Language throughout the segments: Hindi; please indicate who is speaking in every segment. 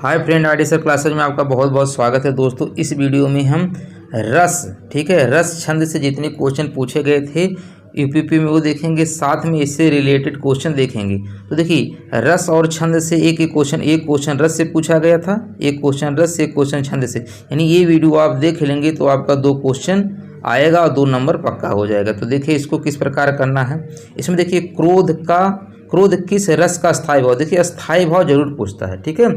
Speaker 1: Hi friend, RD sir classes में आपका बहुत बहुत स्वागत है। दोस्तों, इस वीडियो में हम रस, ठीक है, रस छंद से जितने क्वेश्चन पूछे गए थे यूपीपी में वो देखेंगे, साथ में इससे रिलेटेड क्वेश्चन देखेंगे। तो देखिए, रस और छंद से एक क्वेश्चन रस से पूछा गया था, एक क्वेश्चन रस से, एक क्वेश्चन छंद से। यानी ये वीडियो आप देख लेंगे तो आपका 2 क्वेश्चन आएगा और 2 नंबर पक्का हो जाएगा। तो देखिए इसको किस प्रकार करना है। इसमें देखिए क्रोध किस रस का स्थायी भाव, देखिए स्थायी भाव जरूर पूछता है, ठीक है।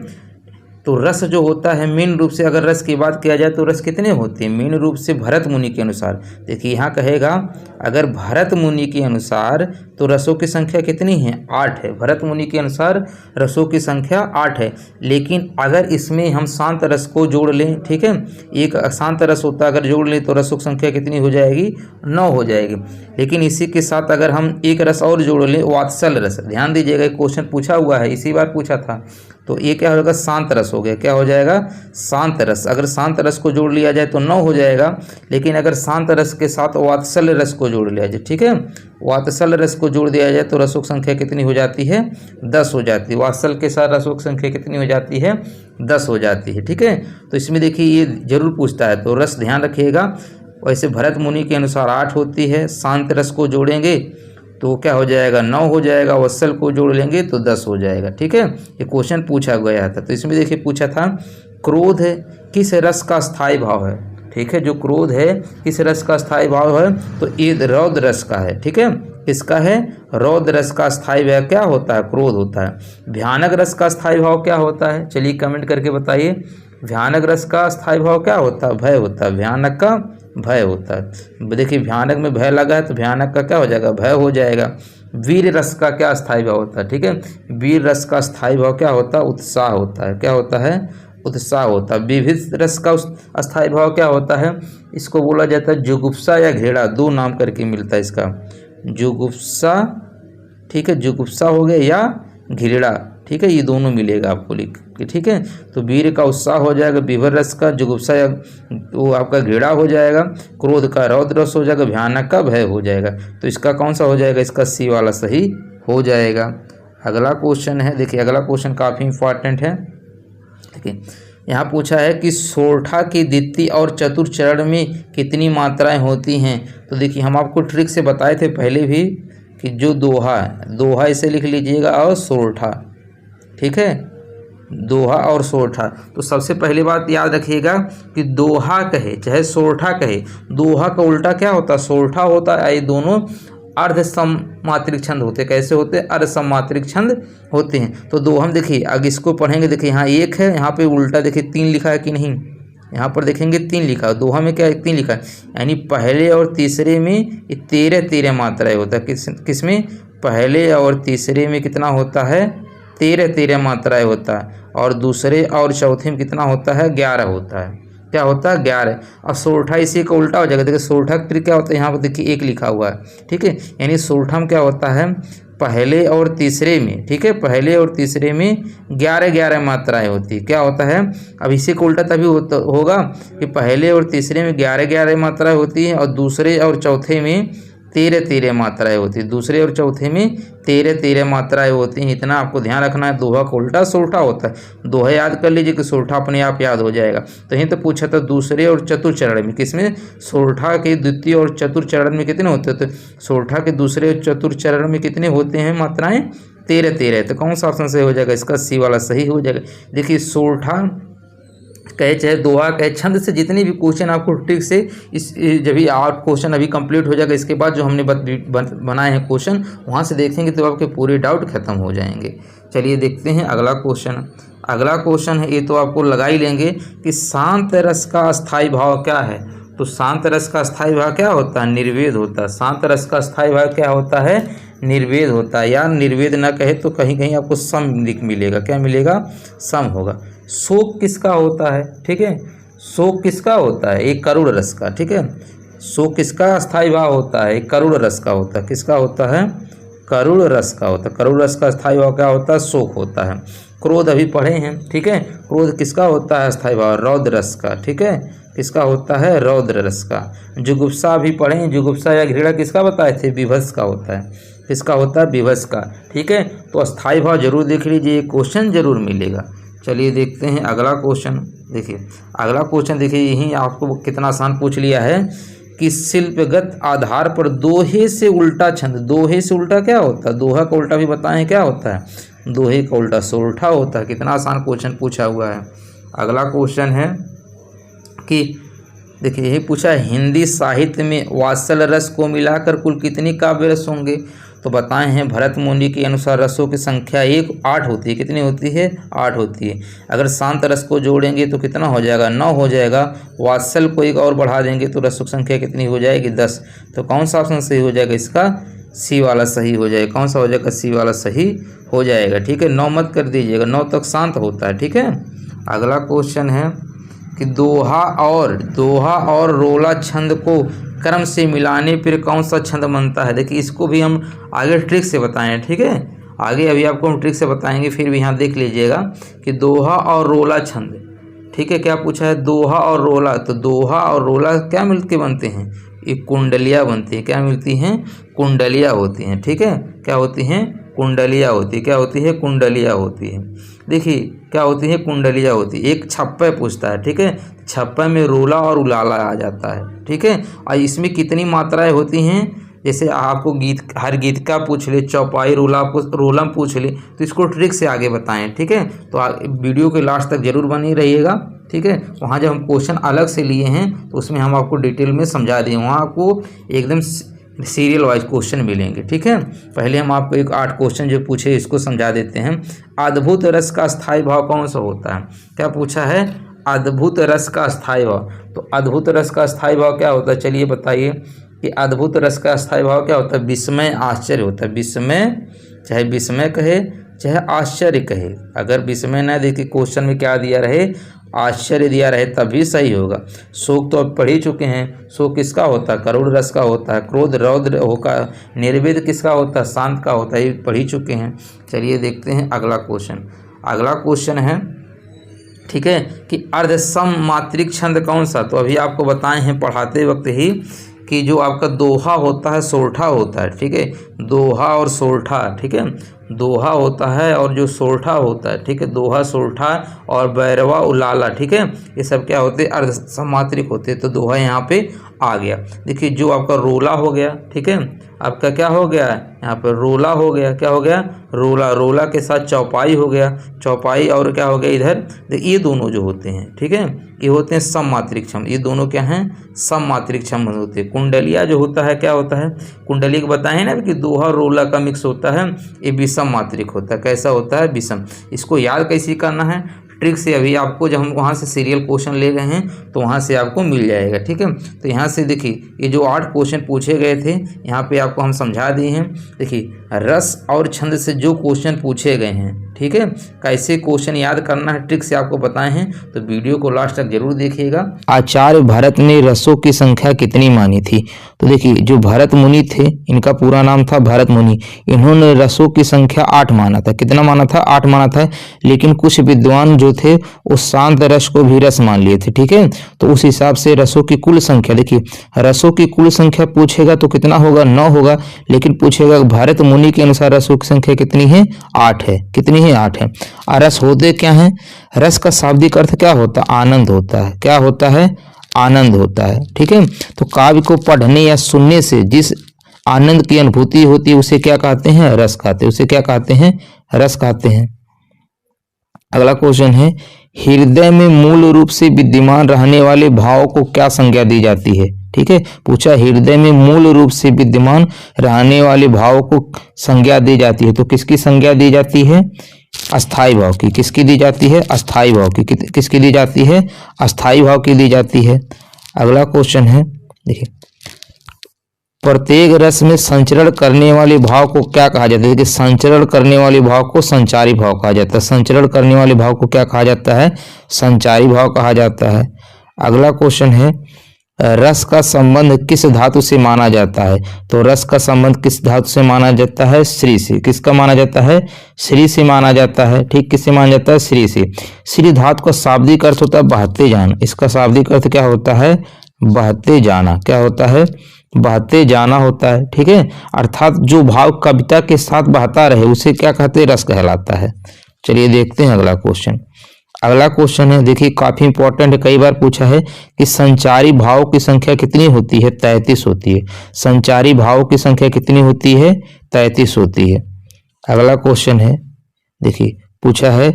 Speaker 1: तो रस जो होता है मेन रूप से, अगर रस की बात किया जाए तो रस कितने होते हैं मेन रूप से भरत मुनि के अनुसार। देखिए यहाँ कहेगा अगर भरत मुनि के अनुसार तो रसों की संख्या कितनी है, 8 है। भरत मुनि के अनुसार रसों की संख्या 8 है। लेकिन अगर इसमें हम शांत रस को जोड़ लें, ठीक है, एक शांत रस होता है, अगर जोड़ लें तो रसों की संख्या कितनी हो जाएगी, 9 हो जाएगी। लेकिन इसी के साथ अगर हम एक रस और जोड़ लें, वात्सल रस, ध्यान दीजिएगा क्वेश्चन पूछा हुआ है, इसी बार पूछा था। तो ये क्या होगा, शांत रस हो गया। क्या हो जाएगा, शांत रस। अगर शांत रस को जोड़ लिया जाए तो 9 हो जाएगा। लेकिन अगर शांत रस के साथ वात्सल रस को जोड़ लिया जाए, ठीक है, वात्सल रस को जोड़ दिया जाए तो रसों की संख्या कितनी हो जाती है, 10 हो जाती है। वात्सल के साथ रसों की संख्या कितनी हो जाती है, 10 हो जाती है, ठीक है। तो इसमें देखिए ये जरूर पूछता है, तो रस ध्यान रखिएगा। वैसे भरत मुनि के अनुसार 8 होती है, शांत रस को जोड़ेंगे तो क्या हो जाएगा, 9 हो जाएगा। वत्सल को जोड़ लेंगे तो 10 हो जाएगा, ठीक है। ये क्वेश्चन पूछा गया था। तो इसमें देखिए पूछा था क्रोध किस रस का स्थायी भाव है, ठीक है। जो क्रोध है किस रस का स्थायी भाव है, तो ये रौद्र रस का है, ठीक है। किसका है, रौद्र रस का स्थायी भाव क्या होता है, क्रोध होता है। भयानक रस का स्थायी भाव क्या होता है, चलिए कमेंट करके बताइए। भयानक रस का स्थायी भाव क्या होता है, भय होता है। भयानक का भय होता है। देखिए भयानक में भय लगा है तो भयानक का क्या हो जाएगा, भय हो जाएगा। वीर रस का क्या स्थायी भाव होता है, ठीक है। वीर रस का स्थायी भाव क्या होता है, उत्साह होता है। क्या होता है, उत्साह होता है। विभिन्न रस का अस्थायी भाव क्या होता है, इसको बोला जाता है जुगुप्सा या घृणा, 2 नाम करके मिलता है इसका, जुगुप्सा, ठीक है, जुगुप्सा हो गया या घृणा, ठीक है, ये दोनों मिलेगा आपको लिख के, ठीक है। तो वीर का उत्साह हो जाएगा विभर रस का, जुगुप्सा या वो आपका घृणा हो जाएगा, क्रोध का रौद्र रस हो जाएगा, भयानक का भय हो जाएगा। तो इसका कौन सा हो जाएगा, इसका सी वाला सही हो जाएगा। अगला क्वेश्चन है, देखिए अगला क्वेश्चन काफ़ी इंपॉर्टेंट है। देखिए यहाँ पूछा है कि सोरठा की द्वितीय और चतुर्थ चरण में कितनी मात्राएं होती हैं। तो देखिए हम आपको ट्रिक से बताए थे पहले भी कि जो दोहा है, दोहा इसे लिख लीजिएगा, और सोरठा, ठीक है, दोहा और सोरठा। तो सबसे पहली बात याद रखिएगा कि दोहा कहे चाहे सोरठा कहे, दोहा का उल्टा क्या होता है, सोरठा होता है। ये दोनों अर्ध सममात्रिक छंद होते हैं। कैसे होते हैं, अर्ध सममात्रिक छंद होते हैं। तो दो हम देखिए अगर इसको पढ़ेंगे, देखिए यहाँ 1 है, यहाँ पे उल्टा देखिए 3 लिखा है कि नहीं, यहाँ पर देखेंगे 3 लिखा है, दोहा में क्या है 3 लिखा है। यानी पहले और तीसरे में ये 13 मात्राएं होता है। किस में, पहले और तीसरे में कितना होता है, 13 मात्राएं होता है। और दूसरे और चौथे में कितना होता है, 11 होता है। क्या होता है, 11। और सोरठा इसी का उल्टा हो जाएगा। देखिए सोरठा ट्रिक क्या होता है, यहाँ पर देखिए 1 लिखा हुआ है, ठीक है। यानी सोरठा में क्या होता है, पहले और तीसरे में, ठीक है, पहले और तीसरे में 11 मात्राएं होती है। क्या होता है, अब इसी को उल्टा तभी होगा कि पहले और तीसरे में 11 मात्राएं होती हैं और दूसरे और चौथे में 13 मात्राएं होती है। दूसरे और चौथे में 13 मात्राएं होती हैं। इतना आपको ध्यान रखना है। दोहा का उल्टा सोरठा होता है। दोहा याद कर लीजिए कि सोरठा अपने आप याद हो जाएगा। तो यहीं तो पूछा था दूसरे और चतुर्थ चरण में, किसमें, सोरठा के द्वितीय और चतुर्थ चरण में कितने होते हैं। तो सोरठा के दूसरे और चतुर्थ चरण में कितने होते हैं मात्राएं, 13। तो कौन सा ऑप्शन सही हो जाएगा, इसका सी वाला सही हो जाएगा। देखिए सोरठा कहे चाहे दोहा कहे, छंद से जितने भी क्वेश्चन आपको ट्रिक से इस जब भी आप क्वेश्चन अभी कंप्लीट हो जाएगा, इसके बाद जो हमने बनाए हैं क्वेश्चन वहाँ से देखेंगे तो आपके पूरे डाउट खत्म हो जाएंगे। चलिए देखते हैं अगला क्वेश्चन। अगला क्वेश्चन है, ये तो आपको लगा ही लेंगे कि शांत रस का स्थायी भाव क्या है। तो शांत रस का स्थायी भाव क्या होता है, निर्वेद होता है। शांत रस का स्थायी भाव क्या होता है, निर्वेद होता है। या निर्वेद न कहे तो कहीं कहीं आपको सम मिलेगा। क्या मिलेगा, सम होगा। शोक किसका होता है, ठीक है, शोक किसका होता है, एक करुण रस का, ठीक है। शोक किसका स्थायी भाव होता है, एक करुण रस का होता है। किसका होता है, करुण रस का होता है। करुण रस का स्थायी भाव क्या होता है, शोक होता है। क्रोध अभी पढ़े हैं, ठीक है। क्रोध किसका होता है स्थायी भाव, रौद्र रस का, ठीक है। किसका होता है, रौद्र रस का। जुगुप्सा भी पढ़े हैं, जुगुप्सा या घृणा किसका बताए थे, विभत्स का होता है। किसका होता है, विभत्स का, ठीक है। तो स्थायी भाव जरूर देख लीजिए, क्वेश्चन जरूर मिलेगा। चलिए देखते हैं अगला क्वेश्चन। देखिए अगला क्वेश्चन, देखिए यही आपको कितना आसान पूछ लिया है कि शिल्पगत आधार पर दोहे से उल्टा छंद, दोहे से उल्टा क्या होता है, दोहा का उल्टा भी बताएं क्या होता है, दोहे का उल्टा सोरठा होता है। कितना आसान क्वेश्चन पूछा हुआ है। अगला क्वेश्चन है कि देखिए यही पूछा है, हिंदी साहित्य में वात्सल रस को मिलाकर कुल कितनी काव्य रस होंगे। तो बताए हैं भरत मुनि के अनुसार रसों की संख्या 8 होती है। कितनी होती है, 8 होती है। अगर शांत रस को जोड़ेंगे तो कितना हो जाएगा, 9 हो जाएगा। वात्सल को एक और बढ़ा देंगे तो रसों की संख्या कितनी हो जाएगी, 10। तो कौन सा ऑप्शन सही हो जाएगा, इसका सी वाला सही हो जाएगा। कौन सा हो जाएगा, सी वाला सही हो जाएगा। ठीक है, 9 मत कर दीजिएगा, 9 तक शांत होता है। ठीक है, अगला क्वेश्चन है कि दोहा और रोला छंद को क्रम से मिलाने पर कौन सा छंद बनता है। देखिए इसको भी हम आगे ट्रिक से बताएं। ठीक है, आगे अभी आपको हम ट्रिक से बताएंगे, फिर भी यहाँ देख लीजिएगा कि दोहा और रोला छंद। ठीक है, क्या पूछा है, दोहा और रोला। तो दोहा और रोला क्या मिलके बनते हैं, ये कुंडलियाँ बनती हैं। क्या मिलती हैं, कुंडलियाँ होती हैं। ठीक है, क्या होती हैं, कुंडलियाँ होती है। क्या होती है, कुंडलियाँ होती है। देखिए क्या होती है, कुंडलियाँ होती है। एक छप्पे पूछता है। ठीक है, छप्पे में रोला और उलाला आ जाता है। ठीक है, और इसमें कितनी मात्राएं होती हैं, जैसे आपको हर गीत का पूछ ले, चौपाई रोलम पूछ ले, तो इसको ट्रिक से आगे बताएं। ठीक है, तो वीडियो के लास्ट तक जरूर बनी रहिएगा। ठीक है, वहाँ जब हम क्वेश्चन अलग से लिए हैं तो उसमें हम आपको डिटेल में समझा दिए, वहाँ आपको एकदम सीरियल वाइज क्वेश्चन मिलेंगे। ठीक है, पहले हम आपको एक 8 क्वेश्चन जो पूछे इसको समझा देते हैं। अद्भुत रस का स्थायी भाव कौन सा होता है। क्या पूछा है, अद्भुत रस का स्थायी भाव। तो अद्भुत रस का स्थायी भाव क्या होता है, चलिए बताइए कि अद्भुत रस का स्थायी भाव क्या होता है, विस्मय आश्चर्य होता है। विस्मय, चाहे विस्मय कहे चाहे आश्चर्य कहे। अगर विस्मय न देखिए क्वेश्चन में क्या दिया रहे, आश्चर्य दिया रहे, तभी सही होगा। शोक तो अब पढ़ ही चुके हैं, शोक किसका होता है, करुण रस का होता है। क्रोध रौद्र होगा, निर्वेद किसका होता है, शांत का होता है, ये पढ़ ही चुके हैं। चलिए देखते हैं अगला क्वेश्चन। अगला क्वेश्चन है, ठीक है, कि अर्धसम मात्रिक छंद कौन सा। तो अभी आपको बताए हैं पढ़ाते वक्त ही कि जो आपका दोहा होता है सोरठा होता है। ठीक है, दोहा और सोरठा। ठीक है, दोहा होता है और जो सोरठा होता है। ठीक है, दोहा सोरठा और बैरवा उलाला। ठीक है, ये सब क्या होते हैं, अर्धसमात्रिक होते हैं। तो दोहा यहाँ पे आ गया। देखिए जो आपका रोला हो गया, ठीक है, आपका क्या हो गया, यहाँ पर रोला हो गया। क्या हो गया, रोला। रोला के साथ चौपाई हो गया, चौपाई और क्या हो गया इधर, ये दोनों जो होते हैं, ठीक है, ये होते हैं सममात्रिक छंद। ये दोनों क्या हैं, सममात्रिक छंद होते हैं। कुंडलिया जो होता है क्या होता है, कुंडली को बताए ना कि दोहा रोला का मिक्स होता है, ये विषम मात्रिक होता है। कैसा होता है, विषम। इसको याद कैसे करना है, ट्रिक से। अभी आपको जब हम वहाँ से सीरियल क्वेश्चन ले रहे हैं तो वहाँ से आपको मिल जाएगा। ठीक है, तो यहाँ से देखिए ये जो 8 क्वेश्चन पूछे गए थे यहाँ पे आपको हम समझा दिए हैं। देखिए रस और छंद से जो क्वेश्चन पूछे गए हैं, ठीक है, कैसे क्वेश्चन याद करना है ट्रिक से आपको बताए हैं, तो वीडियो को लास्ट तक जरूर देखिएगा। आचार्य भरत ने रसों की संख्या कितनी मानी थी। तो देखिए जो भरत मुनि थे, इनका पूरा नाम था भरत मुनि, इन्होंने रसों की संख्या 8 माना था। कितना माना था, 8 माना था। लेकिन कुछ विद्वान जो थे उस शांत रस को भी रस मान लिए थे। ठीक है, तो उस हिसाब से रसों की कुल संख्या, देखिए रसों की कुल संख्या पूछेगा तो कितना होगा, 9 होगा। लेकिन पूछेगा भरत मुनि के अनुसार रसों की संख्या कितनी है, 8 है। कितनी है, 8 है। और रस होते क्या है, रस का शाब्दिक अर्थ क्या होता है, आनंद होता है। क्या होता है, आनंद होता है। ठीक है, तो काव्य को पढ़ने या सुनने से जिस आनंद की अनुभूति होती है उसे क्या कहते हैं, रस कहते हैं। उसे क्या कहते हैं, रस कहते हैं। अगला क्वेश्चन है, हृदय में मूल रूप से विद्यमान रहने वाले भाव को क्या संज्ञा दी जाती है। ठीक है, पूछा हृदय में मूल रूप से विद्यमान रहने वाले भाव को संज्ञा दी जाती है। तो किसकी संज्ञा दी जाती है, अस्थाई भाव की। किसकी दी जाती है, अस्थाई भाव की। किसकी दी जाती है, अस्थाई भाव की दी जाती है। अगला क्वेश्चन है, देखिए प्रत्येक रस में संचरण करने वाले भाव को क्या कहा जाता है। देखिए संचरण करने वाले भाव को संचारी भाव कहा जाता है। संचरण करने वाले भाव को क्या कहा जाता है, संचारी भाव कहा जाता है। अगला क्वेश्चन है, रस का संबंध किस धातु से माना जाता है। तो रस का संबंध किस धातु से माना जाता है, श्री से। किसका माना जाता है, श्री से माना जाता है। ठीक, किससे माना जाता है, श्री से। श्री धातु का शाब्दिक अर्थ होता है बहते जाना। इसका शाब्दिक अर्थ क्या होता है, बहते जाना। क्या होता है, बहते जाना होता है। ठीक है, अर्थात जो भाव कविता के साथ बहता रहे उसे क्या कहते हैं, रस कहलाता है। चलिए देखते हैं अगला क्वेश्चन। अगला क्वेश्चन है, देखिए काफी इंपॉर्टेंट है, कई बार पूछा है कि संचारी भावों की संख्या कितनी होती है? 33 होती है। संचारी भावों की संख्या कितनी होती है? 33 होती है। अगला क्वेश्चन है, देखिए पूछा है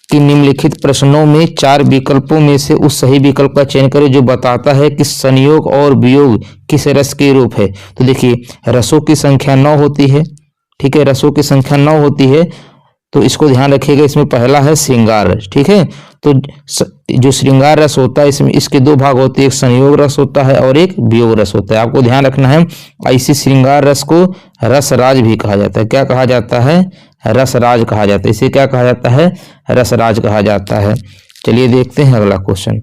Speaker 1: कि निम्नलिखित प्रश्नों में 4 विकल्पों में से उस सही विकल्प का चयन करें जो बताता है कि संयोग और वियोग किस रस के रूप है। तो देखिए रसों की संख्या 9 होती है, ठीक है, रसों की संख्या 9 होती है, तो इसको ध्यान रखिएगा। इसमें पहला है श्रृंगार रस, ठीक है। तो जो श्रृंगार रस होता है इसमें इसके 2 भाग होते हैं, एक संयोग रस होता है और एक वियोग रस होता है, आपको ध्यान रखना है। इसी श्रृंगार रस को रसराज भी कहा जाता है। क्या कहा जाता है? रसराज कहा जाता है। इसे क्या कहा जाता है? रसराज कहा जाता है। चलिए देखते हैं अगला क्वेश्चन।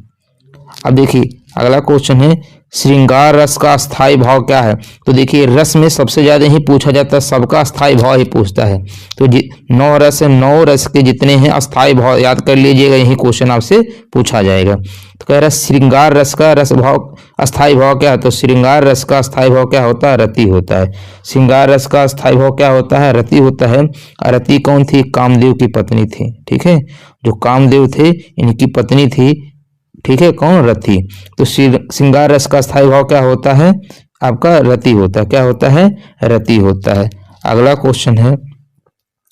Speaker 1: अब देखिए अगला क्वेश्चन है, श्रृंगार रस का स्थायी भाव क्या है? तो देखिए रस में सबसे ज्यादा ही पूछा जाता है, सबका स्थायी भाव ही पूछता है। तो 9 रस है, 9 रस के जितने हैं अस्थायी भाव याद कर लीजिएगा, यही क्वेश्चन आपसे पूछा जाएगा। तो कह रहा है श्रृंगार रस का रस भाव अस्थायी भाव क्या है? तो श्रृंगार रस का अस्थायी भाव क्या होता है? रति होता है। श्रृंगार रस का अस्थायी भाव क्या होता है? रति होता है। और रति कौन थी? कामदेव की पत्नी थी, ठीक है, जो कामदेव थे इनकी पत्नी थी, ठीक है, कौन? रति। तो श्रृंगार रस का स्थायी भाव क्या होता है? आपका रति होता है। क्या होता है? रति होता है। अगला क्वेश्चन है,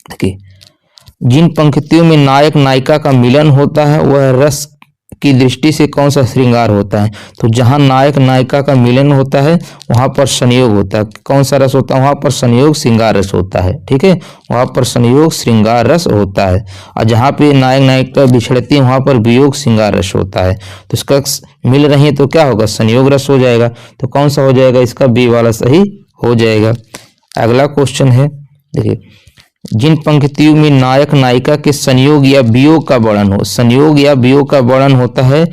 Speaker 1: देखिए जिन पंक्तियों में नायक नायिका का मिलन होता है वह रस की दृष्टि से कौन सा श्रृंगार होता है? तो जहां नायक नायिका का मिलन होता है वहां पर संयोग होता है। कौन सा रस होता है? वहां पर संयोग श्रृंगार रस होता है, ठीक है, वहां पर संयोग श्रृंगार रस होता है। और जहां पे नायक नायिका बिछड़ती है वहां पर वियोग श्रृंगार रस होता है। तो इसका मिल रही है तो क्या होगा? संयोग रस हो जाएगा। तो कौन सा हो जाएगा? इसका बी वाला सही हो जाएगा। अगला क्वेश्चन है, देखिए जिन पंक्तियों में नायक नायिका के संयोग या वियोग का वर्णन हो, संयोग या वियोग का वर्णन होता है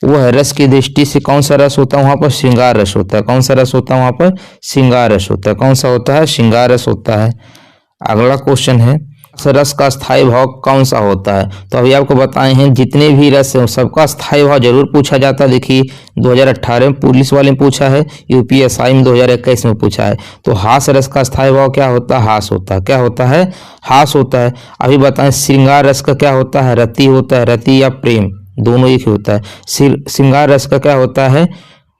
Speaker 1: वह रस की दृष्टि से कौन सा रस होता है? वहां पर श्रृंगार रस होता है। कौन सा रस होता है? वहां पर श्रृंगार रस होता है। कौन सा होता है? श्रृंगार रस होता है। अगला क्वेश्चन है, रस का स्थायी भाव कौन सा होता है? तो अभी आपको बताए हैं जितने भी रस है सबका स्थायी भाव जरूर पूछा जाता है। देखिए 2018 में पुलिस वाले में पूछा है, यूपीएसआई में 2021 में पूछा है। तो हास रस का स्थायी भाव क्या होता है? हास होता है। क्या होता है? हास होता है। अभी बताएं श्रृंगार रस का क्या होता है? रति होता है। रति या प्रेम दोनों एक ही होता है। श्रृंगार रस का क्या होता है?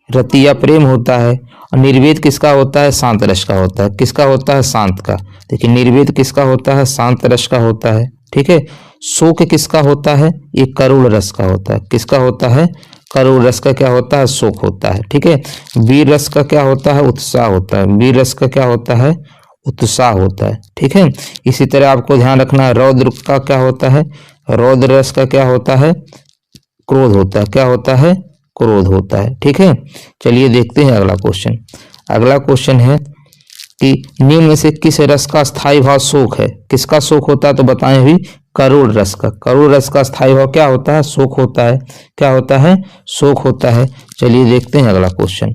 Speaker 1: रति या प्रेम होता है। और निर्वेद किसका होता है? शांत रस का होता है। किसका होता है? शांत का। देखिए निर्वेद किसका होता है? शांत रस का होता है, ठीक है। शोक किसका होता है? ये करुण रस का होता है। किसका होता है? करुण रस का क्या होता है? शोक होता है, ठीक है। वीर रस का क्या होता है? उत्साह होता है। वीर रस का क्या होता है? उत्साह होता है, ठीक है। इसी तरह आपको ध्यान रखना है रौद्र का क्या होता है? रौद्र रस का क्या होता है? क्रोध होता है। क्या होता है? क्रोध होता है, ठीक है। चलिए देखते हैं अगला क्वेश्चन। अगला क्वेश्चन है कि निम्न में से किस रस का स्थायी भाव शोक है? किसका शोक होता है? तो बताएं अभी करुण रस का। करुण रस का स्थायी भाव क्या होता है? शोक होता है। क्या होता है? शोक होता है। चलिए देखते हैं अगला क्वेश्चन।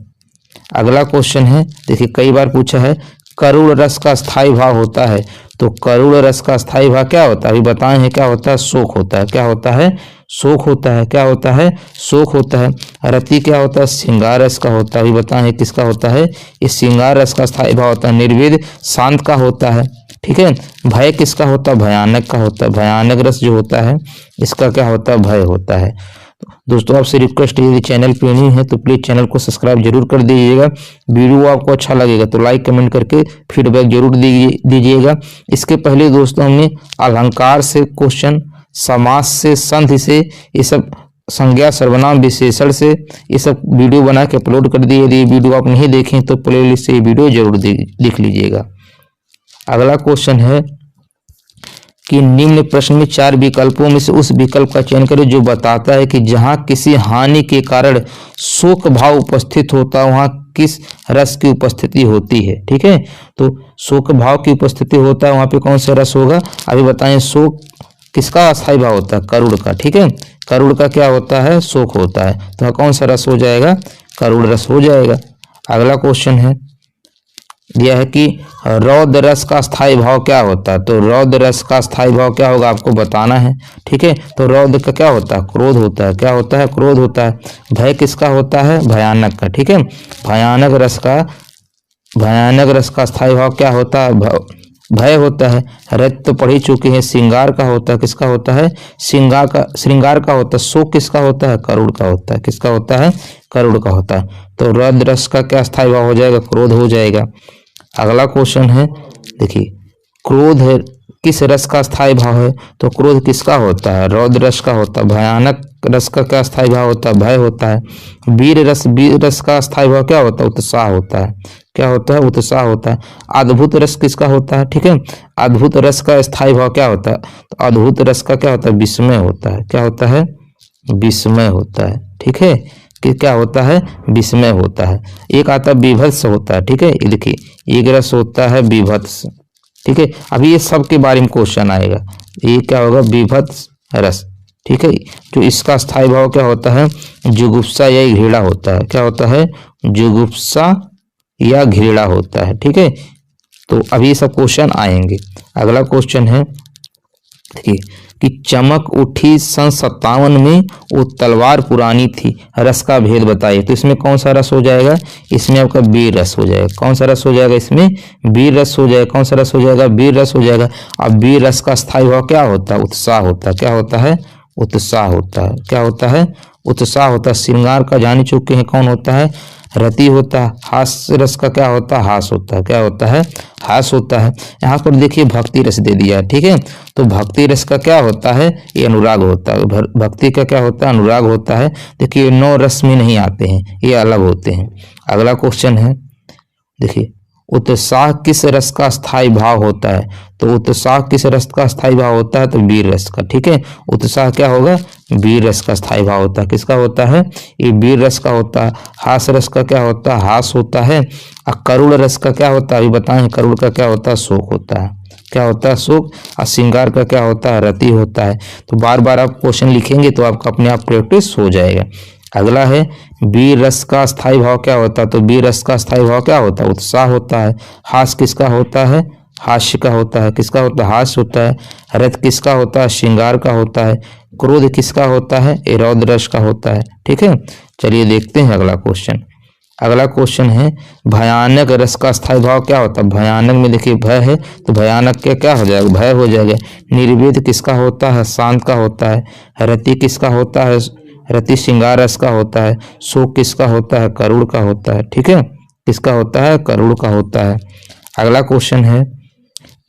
Speaker 1: अगला क्वेश्चन है, देखिए कई बार पूछा है करुण रस का स्थायी भाव होता है। तो करुण रस का स्थायी भाव क्या होता है? अभी बताए हैं क्या होता है? शोक होता है। क्या होता है? शोक होता है। क्या होता है? शोक होता है। रति क्या होता है? श्रृंगार रस का होता है। अभी बताए हैं किसका होता है? इस श्रृंगार रस का स्थायी भाव होता है। निर्वेद शांत का होता है, ठीक है। भय किसका होता है? भयानक का होता है। भयानक रस जो होता है इसका क्या होता है? भय होता है। दोस्तों आपसे रिक्वेस्ट है, यदि चैनल पे नहीं है तो प्लीज चैनल को सब्सक्राइब जरूर कर दीजिएगा। वीडियो आपको अच्छा लगेगा तो लाइक कमेंट करके फीडबैक जरूर दीजिएगा। इसके पहले दोस्तों हमने अलंकार से क्वेश्चन, समास से, संधि से, ये सब संज्ञा सर्वनाम विशेषण से ये सब वीडियो बना के अपलोड कर दिए। यदि ये वीडियो आप नहीं देखें तो प्लेलिस्ट से ये वीडियो जरूर देख लीजिएगा। अगला क्वेश्चन है कि निम्न प्रश्न में 4 विकल्पों में से उस विकल्प का चयन करें जो बताता है कि जहां किसी हानि के कारण शोक भाव उपस्थित होता है वहां किस रस की उपस्थिति होती है, ठीक है। तो शोक भाव की उपस्थिति होता है वहां पे कौन सा रस होगा? अभी बताएं शोक किसका अस्थायी भाव होता है? करुण का, ठीक है। करुण का क्या होता है? शोक होता है। तो कौन सा रस हो जाएगा? करुण रस हो जाएगा। अगला क्वेश्चन है दिया है कि रौद्र रस का स्थायी भाव क्या होता है? तो रौद्र रस का स्थायी भाव क्या होगा आपको बताना है, ठीक है। तो रौद्र का क्या होता है? क्रोध होता है। क्या होता है? क्रोध होता है। भय किसका होता है? भयानक का, ठीक है। भयानक रस का स्थायी भाव क्या होता है? भय होता है। रथ तो पढ़ ही चुके हैं। श्रृंगार का होता है, किसका होता है? श्रृंगार का होता है। शोक किसका होता है? करुण का होता है। किसका होता है? करुण का होता है। तो रौद्र रस का क्या स्थायी भाव हो जाएगा? क्रोध हो जाएगा। अगला क्वेश्चन है, देखिए, क्रोध है किस रस का स्थायी भाव है? तो क्रोध किसका होता है? रौद्र रस का होता है। भयानक रस का क्या स्थायी भाव होता है? भय होता है। वीर रस का स्थायी भाव क्या होता है? उत्साह होता है। क्या होता है? उत्साह होता है। अद्भुत रस किसका होता है? ठीक है, अद्भुत रस का स्थायी भाव क्या होता है? तो अद्भुत रस का क्या होता है? विस्मय होता है। क्या होता है? विस्मय होता है। ठीक है, कि क्या होता है? विस्मय होता है। एक आता है विभत्स होता है। ठीक है, ये देखिए, एक रस होता है विभत्स। ठीक है, अभी ये सब के बारे में क्वेश्चन आएगा। ये क्या होगा? विभत्स रस। ठीक है, जो इसका स्थायी भाव क्या होता है? जुगुप्सा या घृणा होता है। क्या होता है? जुगुप्सा या घृणा होता है। ठीक है, तो अभी सब क्वेश्चन आएंगे। अगला क्वेश्चन है, देखिए, कि चमक उठी सन 57 में, वो तलवार पुरानी थी, रस का भेद बताइए। तो इसमें कौन सा रस हो जाएगा? इसमें आपका वीर रस हो जाएगा। कौन सा रस हो जाएगा? इसमें वीर रस हो जाएगा। कौन सा रस हो जाएगा? वीर रस हो जाएगा। अब वीर रस का स्थायी भाव क्या होता है? उत्साह होता है। क्या होता है? उत्साह होता है। क्या होता है? उत्साह होता है। श्रृंगार का जान चुके हैं, कौन होता है? रति होता है। हास्य रस का क्या होता है? हास होता है। क्या होता है? हास होता है। यहाँ पर देखिए भक्ति रस दे दिया है। ठीक है, तो भक्ति रस का क्या होता है? ये अनुराग होता है। भक्ति का क्या होता है? अनुराग होता है। देखिए 9 रस में नहीं आते हैं, ये अलग होते हैं। अगला क्वेश्चन है, देखिए, उत्साह किस रस का स्थायी भाव होता है? तो उत्साह किस रस का स्थायी भाव होता है? तो वीर रस का। ठीक है, उत्साह क्या होगा? वीर रस का स्थायी भाव होता है। किसका होता है? ये वीर रस का होता है। हास रस का क्या होता है? हास होता है। और करुण रस का क्या होता है? अभी बताएं, करुण का क्या होता है? शोक होता है। क्या होता है? शोक। और श्रृंगार का क्या होता है? रति होता है। तो बार बार आप क्वेश्चन लिखेंगे तो आपका अपने आप प्रैक्टिस हो जाएगा। अगला है, वीर रस का स्थायी भाव क्या होता है? तो वीर रस का स्थायी भाव क्या होता है? उत्साह होता है। हास किसका होता है? हास्य का होता है। किसका होता है? हास्य होता है। रथ किसका होता है? श्रृंगार का होता है। क्रोध किसका होता है? रौद्र रस का होता है। ठीक है, चलिए देखते हैं अगला क्वेश्चन। अगला क्वेश्चन है, भयानक रस का स्थायी भाव क्या होता है? भयानक में देखिए भय है, तो भयानक के क्या हो जाएगा? भय हो जाएगा। निर्वेद किसका होता है? शांत का होता है। रति किसका होता है? रति श्रृंगार रस का होता है। शोक किसका होता है? करुण का होता है। ठीक है, किसका होता है? करुण का होता है। अगला क्वेश्चन है,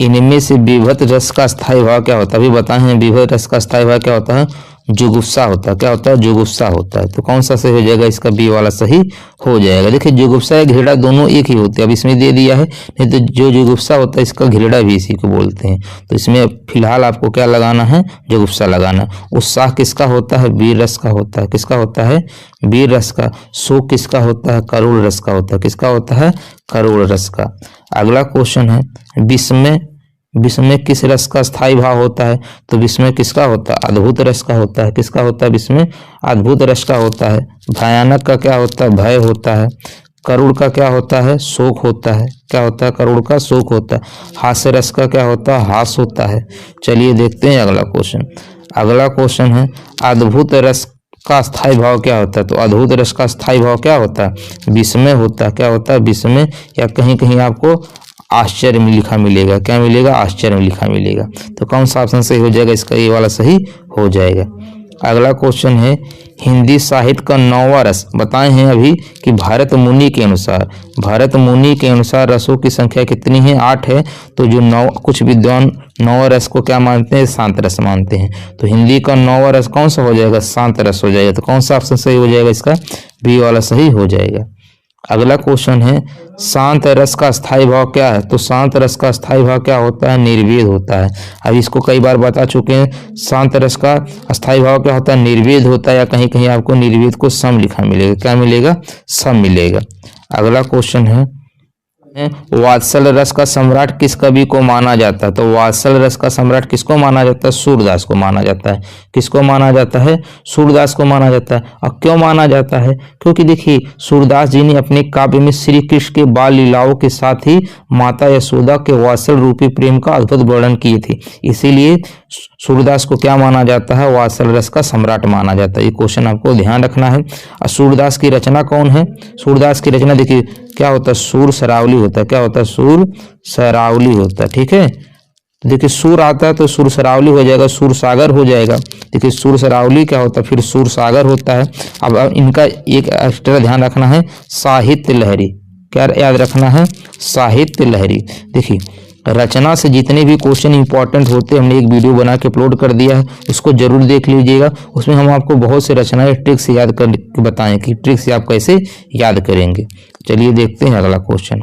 Speaker 1: इनमें से विभत रस का स्थायी भाव क्या होता है? अभी बताए हैं विभत रस का स्थायी भाव क्या होता है? जुगुप्सा होता है। क्या होता है? जुगुप्सा होता है। तो कौन सा सही हो जाएगा? इसका बी वाला सही हो जाएगा। देखिए जुगुप्सा या घृणा दोनों एक ही होते हैं। अब इसमें दे दिया है, नहीं तो जो जुगुप्सा होता है इसका घृणा भी इसी को बोलते हैं। तो इसमें फिलहाल आपको क्या लगाना है? जुगुप्सा लगाना। उत्साह किसका होता है? वीर रस का होता है। किसका होता है? वीर रस का। शोक किसका होता है? करुण रस का होता है। किसका होता है? करुण रस का। अगला क्वेश्चन है, विस्मय। विस्मय किस रस का स्थायी भाव होता है? तो विस्मय किसका होता है? अद्भुत रस का होता है। किसका होता है? विस्मय अद्भुत रस का होता है। भयानक का क्या होता है? भय होता है। करुण का क्या होता है? शोक होता है। क्या होता है? करुण का शोक होता है। हास्य रस का क्या होता है? हास होता है। चलिए देखते हैं अगला क्वेश्चन। अगला क्वेश्चन है, अद्भुत रस का स्थायी भाव क्या होता है? तो अद्भुत रस का स्थायी भाव क्या होता है? विस्मय होता है। क्या होता है? विस्मय, या कहीं कहीं आपको आश्चर्य में लिखा मिलेगा। क्या मिलेगा? आश्चर्य में लिखा मिलेगा। तो कौन सा ऑप्शन सही हो जाएगा? इसका ये वाला सही हो जाएगा। अगला क्वेश्चन है, हिंदी साहित्य का 9वां रस बताए हैं अभी कि भारत मुनि के अनुसार रसों की संख्या कितनी है? 8 है। तो जो 9, कुछ विद्वान 9वां रस को क्या मानते हैं? शांत रस मानते हैं। तो हिंदी का 9वां रस कौन सा हो जाएगा? शांत रस हो जाएगा। तो कौन सा ऑप्शन सही हो जाएगा? इसका बी वाला सही हो जाएगा। अगला क्वेश्चन है, शांत रस का स्थायी भाव क्या है? तो शांत रस का स्थायी भाव क्या होता है? निर्वेद होता है। अब इसको कई बार बता चुके हैं। शांत रस का स्थायी भाव क्या होता है? निर्वेद होता है, या कहीं कहीं आपको निर्वेद को सम लिखा मिलेगा। क्या मिलेगा? सम मिलेगा। अगला क्वेश्चन है, वात्सल रस का सम्राट किस कवि को माना जाता है? तो वात्सल रस का सम्राट किसको माना जाता है? सूरदास को माना जाता है। किसको माना जाता है? सूरदास को माना जाता है। और क्यों माना जाता है? क्योंकि देखिए सूरदास जी ने अपने काव्य में श्री कृष्ण के बाल लीलाओं के साथ ही माता यशोदा के वात्सल रूपी प्रेम का अद्भुत वर्णन किए थे। इसीलिए सूरदास को क्या माना जाता है? वात्सल रस का सम्राट माना जाता है। ये क्वेश्चन आपको ध्यान रखना है। और सूरदास की रचना कौन है? सूरदास की रचना देखिए क्या होता है? सूर सरावली होता है। क्या होता है? सूर सरावली होता है। ठीक है, देखिए सूर आता है तो सूर सरावली हो जाएगा, सूर सागर हो जाएगा। देखिए सूर सरावली क्या होता है? फिर सूर सागर होता है। अब इनका एक एक्स्ट्रा ध्यान रखना है, साहित्य लहरी। क्या याद रखना है? साहित्य लहरी। देखिए रचना से जितने भी क्वेश्चन इंपॉर्टेंट होते हैं हमने एक वीडियो बना के अपलोड कर दिया है, उसको जरूर देख लीजिएगा। उसमें हम आपको बहुत से रचनाएं ट्रिक्स याद कर बताएं कि ट्रिक्स आप कैसे याद करेंगे। चलिए देखते हैं अगला क्वेश्चन।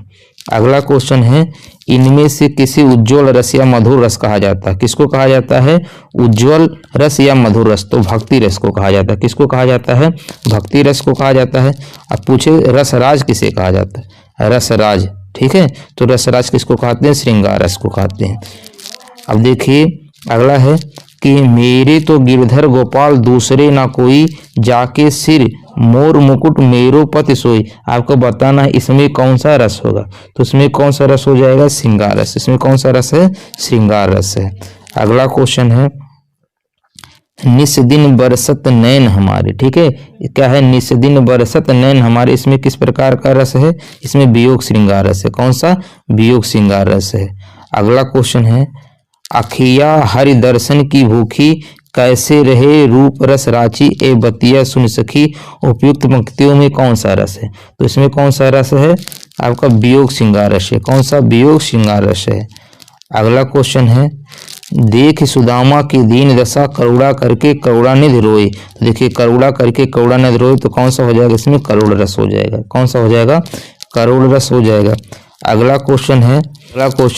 Speaker 1: अगला क्वेश्चन है, इनमें से किसी उज्ज्वल रस या मधुर रस कहा जाता है? किसको कहा जाता है? उज्ज्वल रस या मधुर रस। तो भक्ति रस को कहा जाता है। किसको कहा जाता है? भक्ति रस को कहा जाता है। अब पूछे रसराज किसे कहा जाता है? रसराज। ठीक है, तो रसराज किसको कहते हैं? श्रृंगार रस को कहते हैं। अब देखिए अगला है कि मेरे तो गिरधर गोपाल दूसरे ना कोई, जाके सिर मोर मुकुट मेरो पति सोई। आपको बताना है इसमें कौन सा रस होगा। तो इसमें कौन सा रस हो जाएगा? श्रृंगार रस। इसमें कौन सा रस है? श्रृंगार रस है। अगला क्वेश्चन है, निस दिन बरसत नैन हमारे। ठीक है, क्या है? निस दिन बरसत नैन हमारे। इसमें किस प्रकार का रस है? इसमें वियोग श्रृंगार रस है। कौन सा? वियोग श्रृंगार रस है। अगला क्वेश्चन है, अखिया हरि दर्शन की भूखी, कैसे रहे रूप रस राची, ए बतिया सुन सखी। उपयुक्त पंक्तियों में कौन सा रस है? तो इसमें कौन सा रस है? आपका वियोग श्रृंगार रस है। कौन सा? वियोग श्रृंगार रस है। अगला क्वेश्चन है, देख सुदामा की दीन दशा, करुणा करके करुणानिधि रोए। तो देखिए करुणा करके करुणानिधि रोए तो कौन सा हो जाएगा? इसमें करुण रस हो जाएगा। कौन सा हो जाएगा? करुण रस हो जाएगा। अगला क्वेश्चन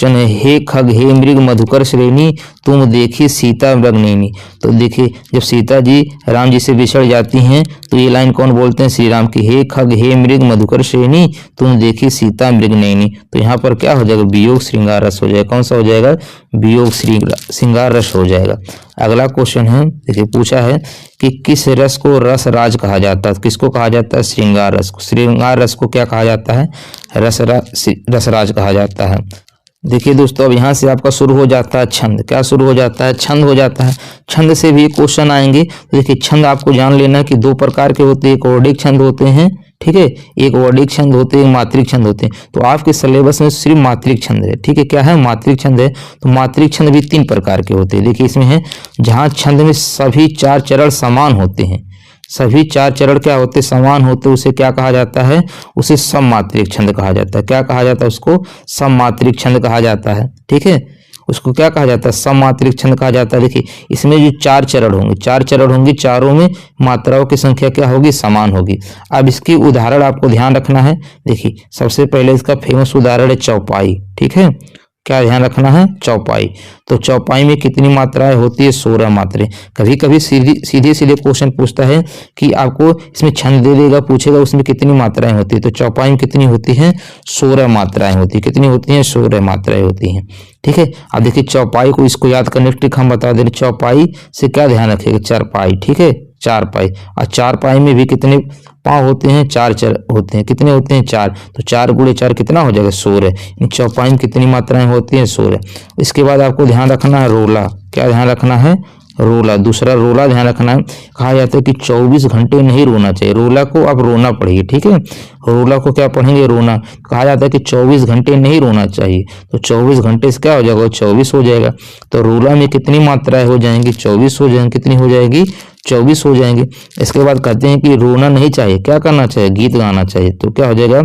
Speaker 1: है, हे खग हे मृग मधुकर श्रेणी, तुम देखी सीता मृगनयनी। तो देखिए जब सीता जी राम जी से बिछड़ जाती हैं तो ये लाइन कौन बोलते हैं? श्री राम की, हे खग हे मृग मधुकर श्रेणी, तुम देखी सीता मृगनयनी। तो यहाँ पर क्या हो जाएगा? वियोग श्रृंगार रस हो जाएगा। कौन सा हो जाएगा? वियोग श्रृंगार रस हो जाएगा। अगला क्वेश्चन है, देखिए पूछा है कि किस रस को रस राज कहा जाता है? किसको कहा जाता है? श्रृंगार रस को। श्रृंगार रस को क्या कहा जाता है? रसराज कहा जाता है। देखिए दोस्तों अब यहाँ से आपका शुरू हो जाता है छंद। क्या शुरू हो जाता है? छंद हो जाता है। छंद से भी क्वेश्चन आएंगे। तो देखिए छंद आपको जान लेना कि दो प्रकार के होते हैं, एक वर्डिक छंद होते हैं, ठीक है, एक वर्डिक छंद होते हैं, मात्रिक छंद होते हैं। तो आपके सिलेबस में सिर्फ मात्रिक छंद है। ठीक है, क्या है? मात्रिक छंद है। तो मात्रिक छंद भी 3 प्रकार के होते हैं। देखिए इसमें है जहाँ छंद में सभी 4 चरण समान होते हैं, सभी 4 चरण क्या होते? समान होते, उसे क्या कहा जाता है? उसे सममात्रिक छंद कहा जाता है। क्या कहा जाता है? उसको सममात्रिक छंद कहा जाता है। ठीक है, उसको क्या कहा जाता है? सममात्रिक छंद कहा जाता है। देखिए इसमें जो 4 चरण होंगे, 4 चरण होंगे, चारों में मात्राओं की संख्या क्या होगी? समान होगी। अब इसकी उदाहरण आपको ध्यान रखना है। देखिए सबसे पहले इसका फेमस उदाहरण है चौपाई। ठीक है, क्या ध्यान रखना है? चौपाई। तो चौपाई में कितनी मात्राएं होती है? 16 मात्राएं। कभी कभी सीधे क्वेश्चन पूछता है कि आपको इसमें छंद दे देगा, पूछेगा उसमें कितनी मात्राएं होती है। तो चौपाई में कितनी होती है? 16 मात्राएं होती है। कितनी होती हैं? 16 मात्राएं होती हैं। ठीक है, अब देखिए चौपाई को, इसको याद करने की ट्रिक हम बता दे रहे। चौपाई से क्या ध्यान रखिएगा? चारपाई। ठीक है, चारपाई। और चारपाई में भी कितने पाँव होते हैं? 4 होते हैं। कितने होते हैं? 4। तो 4 गुणे 4 कितना हो जाएगा? 16। चौपाई में कितनी मात्राएं होती हैं? 16। इसके बाद आपको ध्यान रखना है रोला। क्या ध्यान रखना है? रोला। दूसरा रोला ध्यान रखना है। कहा जाता है कि 24 घंटे नहीं रोना चाहिए। रोला को आप रोना पढ़िए। ठीक है, रोला को क्या पढ़ेंगे? रोना। कहा जाता है कि 24 घंटे नहीं रोना चाहिए। तो 24 घंटे से क्या हो जाएगा? 24 हो जाएगा। तो रोला में कितनी मात्राएं हो जाएंगी? 24 हो जाएंगी। कितनी हो जाएगी? 24 हो जाएंगे। इसके बाद कहते हैं कि रोना नहीं चाहिए, क्या करना चाहिए? गीत गाना चाहिए। तो क्या हो जाएगा?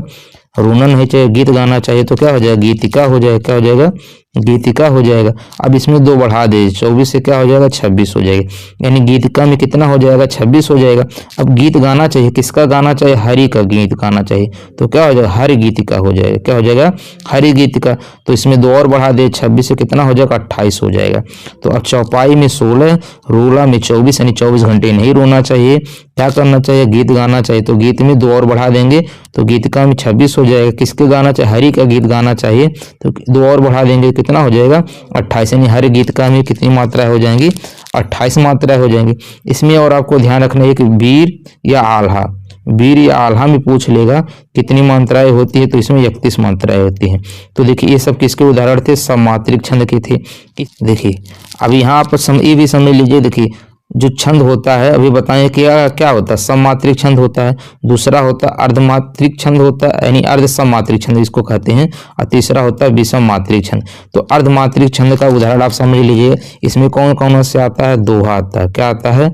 Speaker 1: रोना नहीं चाहिए, गीत गाना चाहिए। तो क्या हो जाएगा? गीतिका हो जाएगा। क्या हो जाएगा? गीतिका हो जाएगा। अब इसमें 2 बढ़ा दे, 24 से क्या हो जाएगा? 26 हो जाएगा। यानी गीतिका में कितना हो जाएगा? 26 हो जाएगा। अब गीत गाना चाहिए, किसका गाना चाहिए? हरि का गीत गाना चाहिए। तो क्या हो जाएगा? हरि गीतिका हो जाएगा। क्या हो जाएगा? हरि गीतिका। तो इसमें 2 और बढ़ा दे, 26 से कितना हो जाएगा? 28 हो जाएगा। तो अब चौपाई में 16, रोला में 24, यानी 24 घंटे नहीं रोना चाहिए। क्या करना चाहिए? गीत गाना चाहिए। तो गीत में 2 और बढ़ा देंगे तो गीतिका में 26 हो जाएगा। किसके गाना चाहिए? हरि का गीत गाना चाहिए। तो 2 और बढ़ा देंगे, कितना हो जाएगा? 28। यानी हरि गीतिका में कितनी मात्राएं हो जाएंगी? 28 मात्राएं हो जाएंगी। इसमें और आपको ध्यान रखना है कि वीर या आल्हा, वीर या आल्हा में पूछ लेगा कितनी मात्राएं होती है, तो इसमें 31 मात्राएं होती हैं। तो देखिए ये सब किसके उदाहरण थे, सममात्रिक छंद के थे। देखिए अब यहाँ पर ये भी समझ लीजिए, देखिए जो छंद होता है अभी बताएं क्या क्या होता है, सममात्रिक छंद होता है, दूसरा होता है अर्धमात्रिक छंद होता है यानी अर्ध सममात्रिक छंद इसको कहते हैं, और तीसरा होता है विषम मात्रिक छंद। तो अर्धमात्रिक छंद का उदाहरण आप समझ लीजिए, इसमें कौन कौन से आता है, दोहा आता है। क्या आता है,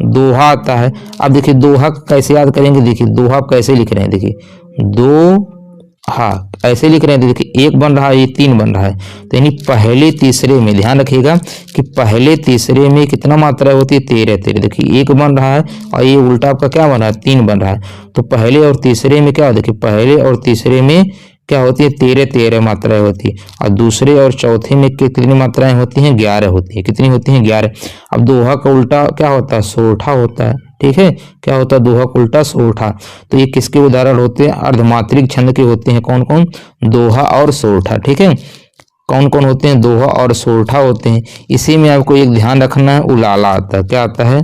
Speaker 1: दोहा आता है। अब देखिए दोहा कैसे याद करेंगे, देखिए दोहा कैसे लिख रहे हैं, देखिए दो हाँ ऐसे लिख रहे हैं, देखिए एक बन रहा है, ये 3 बन रहा है, तो यानी पहले तीसरे में ध्यान रखिएगा कि पहले तीसरे में कितना मात्रा होती है, 13। देखिए 1 बन रहा है और ये उल्टा आपका क्या बन रहा है, 3 बन रहा है। तो पहले और तीसरे में क्या, देखिए पहले और तीसरे में क्या होती है, 13 मात्राएं होती है, और दूसरे और चौथे में कितनी मात्राएं होती हैं, 11 होती है। कितनी होती हैं, 11। अब दोहा का उल्टा क्या होता है, सोरठा होता है। ठीक है, क्या होता है, दोहा का उल्टा सोरठा। तो ये किसके उदाहरण होते हैं, अर्धमात्रिक छंद के होते हैं। कौन कौन, दोहा और सोरठा। ठीक है, कौन कौन होते हैं, दोहा और सोरठा होते हैं। इसी में आपको एक ध्यान रखना है, उलाला आता है। क्या आता है,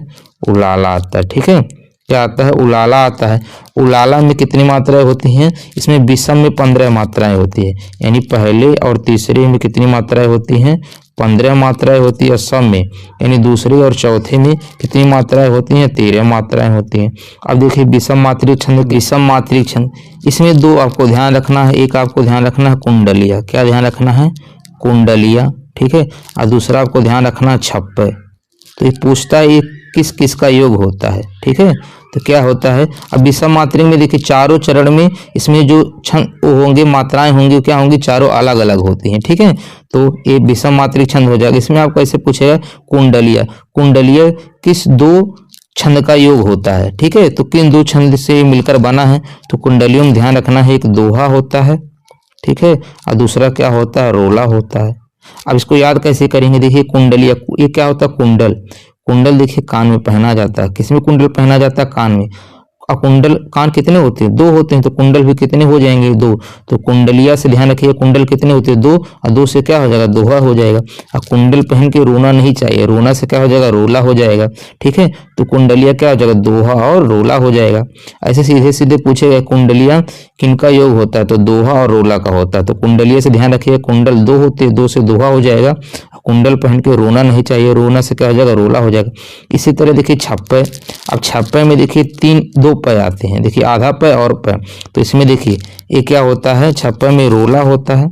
Speaker 1: उलाला आता है। ठीक है, क्या आता है, उलाला आता है। उलाला में कितनी मात्राएं होती हैं, इसमें विषम में 15 मात्राएं होती है, यानी पहले और तीसरे में कितनी मात्राएं होती हैं, 15 मात्राएं होती है। सब में यानी दूसरे और चौथे में कितनी मात्राएं होती हैं, 13 मात्राएं होती हैं। अब देखिए विषम मात्रिक छंद, विषम मात्रिक छंद, इसमें 2 आपको ध्यान रखना है। एक आपको ध्यान रखना है कुंडलिया, क्या ध्यान रखना है, कुंडलिया। ठीक है, और दूसरा आपको ध्यान रखना है छप्पे। तो ये पूछता है ये किस किस का योग होता है। ठीक है, तो क्या होता है, अब विषम मात्रिक में देखिए चारों चरण में इसमें जो छंद होंगे, मात्राएं होंगी, क्या होंगी, चारों अलग अलग होती हैं। ठीक है, तो ये विषम मात्रिक छंद हो जाएगा। इसमें आपको ऐसे पूछेगा कुंडलिया, कुंडलिया किस 2 छंद का योग होता है। ठीक है, तो किन 2 छंद से मिलकर बना है, तो कुंडलियों में ध्यान रखना है, एक दोहा होता है। ठीक है, और दूसरा क्या होता है, रोला होता है। अब इसको याद कैसे करेंगे, देखिए कुंडलिया, ये क्या होता है, कुंडल। कुंडल देखिए कान में पहना जाता है। किसमें कुंडल पहना जाता है, कान में। और कुंडल कान कितने होते हैं, 2 होते हैं, तो कुंडल भी कितने हो जाएंगे, 2। तो कुंडलिया से ध्यान रखिए, कुंडल कितने होते हैं, 2, और 2 से क्या हो जाएगा, दोहा हो जाएगा। और कुंडल पहन के रोना नहीं चाहिए, रोना से क्या हो जाएगा, रोला हो जाएगा। ठीक है, तो कुंडलिया क्या हो जाएगा, दोहा और रोला हो जाएगा। ऐसे सीधे सीधे पूछेगा कुंडलिया किनका योग होता है, तो दोहा और रोला का होता है। तो कुंडलिया से ध्यान रखिए, कुंडल 2 होते हैं, 2 से दोहा हो जाएगा। कुंडल पहन के रोना नहीं चाहिए, रोना से क्या हो जाएगा, रोला हो जाएगा। इसी तरह देखिए छप्पे, अब छप्पे में देखिए 2 पै आते हैं, देखिए आधा पै और पै। तो इसमें देखिए ये क्या होता है, छप्पे में रोला होता है।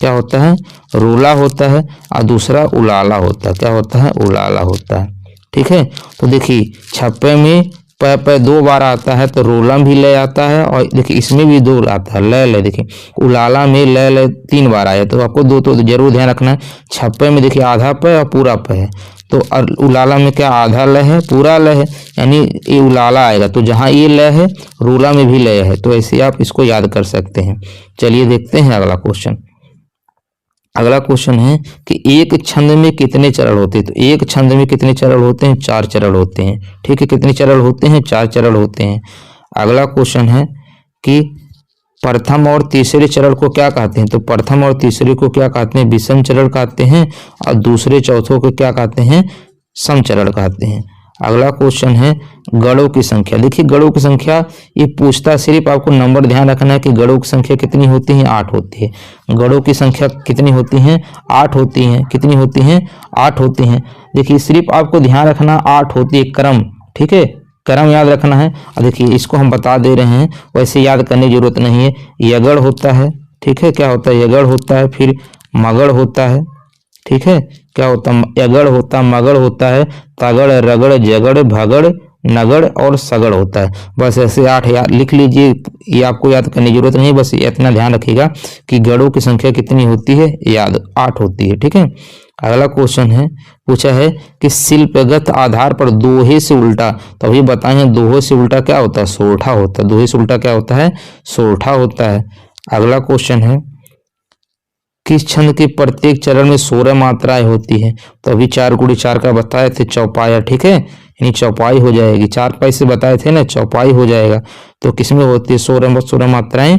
Speaker 1: क्या होता है, रोला होता है, और दूसरा उलाला होता है। क्या होता है, उलाला होता है। ठीक है, तो देखिए छप्पे में पै 2 बार आता है, तो रोला भी ले आता है, और देखिए इसमें भी 2 आता है, ले। देखिए उलाला में ले 3 बार आया, तो आपको 2 तो जरूर ध्यान रखना है। छप्पे में देखिए आधा पै और पूरा पै है, तो उलाला में क्या आधा ल है, पूरा ल है, यानी ये उलाला आएगा। तो जहाँ ये ल है, रोला में भी ल है, तो ऐसे आप इसको याद कर सकते हैं। चलिए देखते हैं अगला क्वेश्चन। अगला क्वेश्चन है कि एक छंद में कितने चरण होते हैं, तो एक छंद में कितने चरण होते हैं, 4 चरण होते हैं। ठीक है, कितने चरण होते हैं, 4 चरण होते हैं। अगला क्वेश्चन है कि प्रथम और तीसरे चरण को क्या कहते हैं, तो प्रथम और तीसरे को क्या कहते हैं, विषम चरण कहते हैं, और दूसरे चौथों को क्या कहते हैं, सम चरण कहते हैं। अगला क्वेश्चन है गणों की संख्या। देखिए गणों की संख्या ये पूछता, सिर्फ आपको नंबर ध्यान रखना है कि गणों की संख्या कितनी होती है, 8 होती है। गणों की संख्या कितनी होती है, 8 होती है। कितनी होती है, 8 होती हैं। देखिए सिर्फ आपको ध्यान रखना 8 होती है, क्रम। ठीक है, क्रम याद रखना है। और देखिए इसको हम बता दे रहे हैं, वैसे याद करने की जरूरत नहीं है। यगड़ होता है, ठीक है, क्या होता है, यगड़ होता है, फिर मगड़ होता है। ठीक है, क्या होता है, यगड़ होता है, मगड़ होता है, तगड़, रगड़, जगड़, भगड़, नगड़ और सगड़ होता है। बस ऐसे 8 याद लिख लीजिए, ये आपको याद करने की जरूरत नहीं, बस इतना ध्यान रखिएगा कि गणों की संख्या कितनी होती है, याद 8 होती है। ठीक है, अगला क्वेश्चन है, पूछा है कि शिल्पगत आधार पर दोहे से उल्टा, तो अभी बताएं दोहे से उल्टा क्या होता है, सोरठा होता है। दोहे से उल्टा क्या होता है, सोरठा होता है। अगला क्वेश्चन है किस छंद के प्रत्येक चरण में 16 मात्राएं होती है, तो अभी 4 गुणी 4 का बताए थे, चौपाया। ठीक है, यानी चौपाई हो जाएगी, 4 पैसे बताए थे ना, चौपाई हो जाएगा। तो किसमें होती है, 16 मात्राएं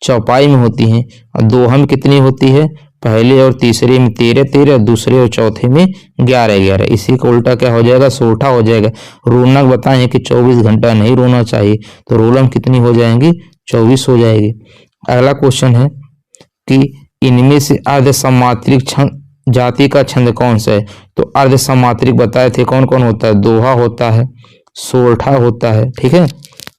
Speaker 1: चौपाई में होती हैं। और दोहा में कितनी होती है, पहले और तीसरे में 13 13, दूसरे और चौथे में 11 11। इसी का उल्टा क्या हो जाएगा, सोठा हो जाएगा। रोनक बताएं कि 24 घंटा नहीं रोना चाहिए, तो रोलम कितनी हो जाएंगी, 24 हो जाएगी। अगला क्वेश्चन है कि इनमें से अर्ध समात्रिक छंद जाति का छंद कौन सा है। तो अर्ध समात्रिक बताए थे कौन कौन होता है, दोहा होता है, सोरठा होता है, ठीक है।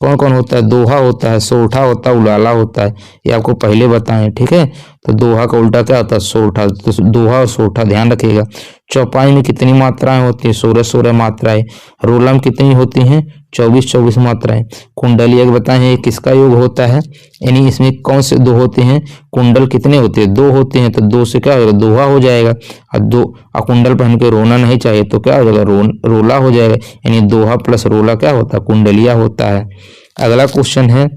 Speaker 1: कौन कौन होता है, दोहा होता है, सोरठा होता है, उलाला होता है, ये आपको पहले बताएं, ठीक है। तो दोहा का उल्टा क्या होता है, सोरठा। तो दोहा और सोरठा ध्यान रखिएगा। चौपाई में कितनी मात्राएं होती हैं, 16 16 मात्राएं। रोलम कितनी होती हैं, 24 24 मात्राएं। कुंडली एक बताएं ये किसका योग होता है, यानी इसमें कौन से दो होते हैं, कुंडल कितने होते हैं, 2 होते हैं, तो 2 से क्या होगा, दोहा हो जाएगा। और 2 कुंडल पहन के रोना नहीं चाहिए, तो क्या हो जाएगा, रोला हो जाएगा। यानी दोहा प्लस रोला क्या होता है, कुंडलिया होता है। अगला क्वेश्चन है